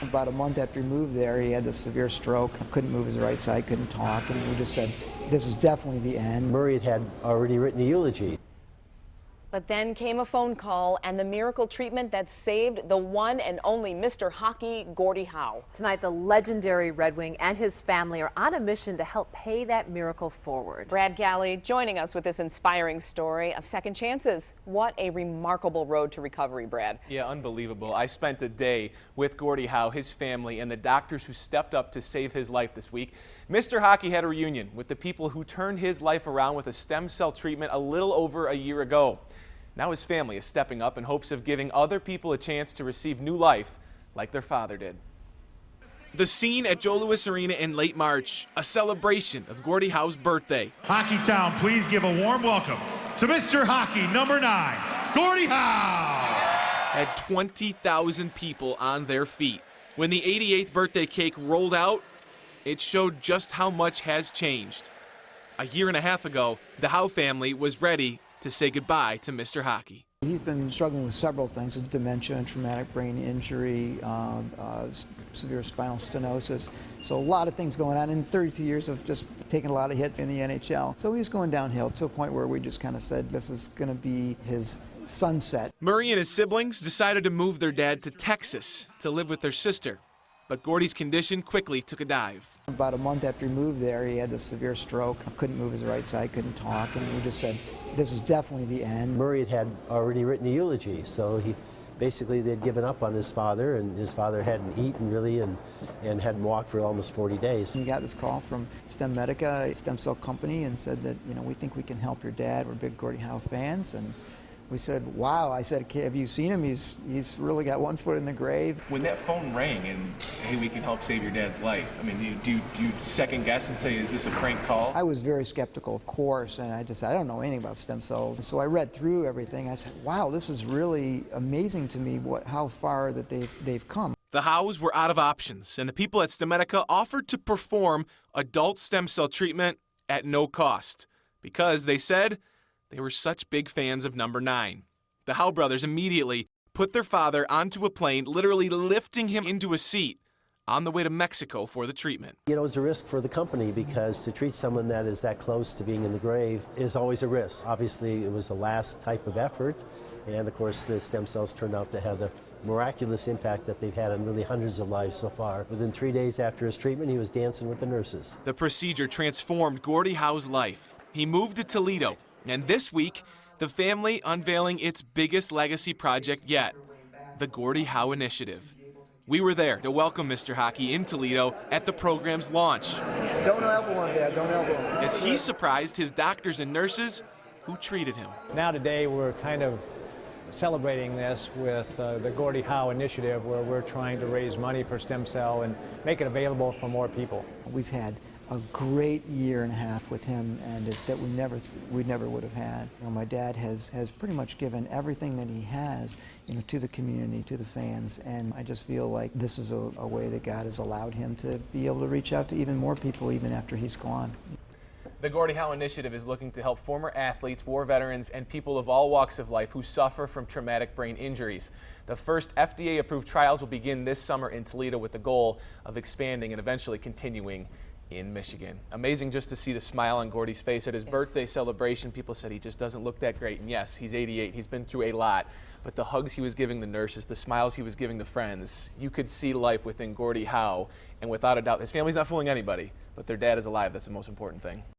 About a month after he moved there, he had this severe stroke. Couldn't move his right side, couldn't talk, and we just said, this is definitely the end. Murray had already written a eulogy. But then came a phone call and the miracle treatment that saved the one and only Mr. Hockey, Gordie Howe. Tonight, the legendary Red Wing and his family are on a mission to help pay that miracle forward. Brad Galli joining us with this inspiring story of second chances. What a remarkable road to recovery, Brad. Yeah, unbelievable. I spent a day with Gordie Howe, his family, and the doctors who stepped up to save his life this week. Mr. Hockey had a reunion with the people who turned his life around with a stem cell treatment a little over a year ago. Now his family is stepping up in hopes of giving other people a chance to receive new life like their father did. The scene at Joe Louis Arena in late March, a celebration of Gordie Howe's birthday. Hockey Town, please give a warm welcome to Mr. Hockey, number 9, Gordie Howe. Had 20,000 people on their feet. When the 88th birthday cake rolled out, it showed just how much has changed. A year and a half ago, the Howe family was ready to say goodbye to Mr. Hockey. He's been struggling with several things: dementia, and traumatic brain injury, severe spinal stenosis. So a lot of things going on in 32 years of just taking a lot of hits in the NHL. So he was going downhill to a point where we just kind of said this is going to be his sunset. Murray and his siblings decided to move their dad to Texas to live with their sister. But Gordie's condition quickly took a dive. About a month after he moved there, he had this severe stroke. Couldn't move his right side, couldn't talk, and we just said, this is definitely the end. Murray had already written a eulogy, so they'd given up on his father, and his father hadn't eaten really and hadn't walked for almost 40 days. We got this call from Stem Medica, a stem cell company, and said that, we think we can help your dad. We're big Gordie Howe fans. And we said, wow. I said, have you seen him? He's really got one foot in the grave. When that phone rang and, hey, we can help save your dad's life, I mean, do you second guess and say, is this a prank call? I was very skeptical, of course, and I don't know anything about stem cells. So I read through everything. I said, wow, this is really amazing to me how far that they've come. The Howes were out of options, and the people at StemMedica offered to perform adult stem cell treatment at no cost because they said they were such big fans of number 9. The Howe brothers immediately put their father onto a plane, literally lifting him into a seat on the way to Mexico for the treatment. It was a risk for the company because to treat someone that is that close to being in the grave is always a risk. Obviously, it was the last type of effort, and of course the stem cells turned out to have the miraculous impact that they've had on really hundreds of lives so far. Within 3 days after his treatment, he was dancing with the nurses. The procedure transformed Gordie Howe's life. He moved to Toledo, and this week, the family unveiling its biggest legacy project yet, the Gordie Howe Initiative. We were there to welcome Mr. Hockey in Toledo at the program's launch. Don't elbow him, Dad, don't elbow him. As he surprised his doctors and nurses who treated him. Now today we're kind of celebrating this with the Gordie Howe Initiative, where we're trying to raise money for stem cell and make it available for more people. We've had a great year and a half with him, and that we never would have had. My dad has pretty much given everything that he has, to the community, to the fans, and I just feel like this is a way that God has allowed him to be able to reach out to even more people even after he's gone. The Gordie Howe Initiative is looking to help former athletes, war veterans, and people of all walks of life who suffer from traumatic brain injuries. The first FDA-approved trials will begin this summer in Toledo with the goal of expanding and eventually continuing in Michigan. Amazing just to see the smile on Gordie's face at his birthday celebration. People said he just doesn't look that great, and yes, he's 88. He's been through a lot, but the hugs he was giving the nurses, the smiles he was giving the friends, you could see life within Gordie Howe, and without a doubt, his family's not fooling anybody, but their dad is alive. That's the most important thing.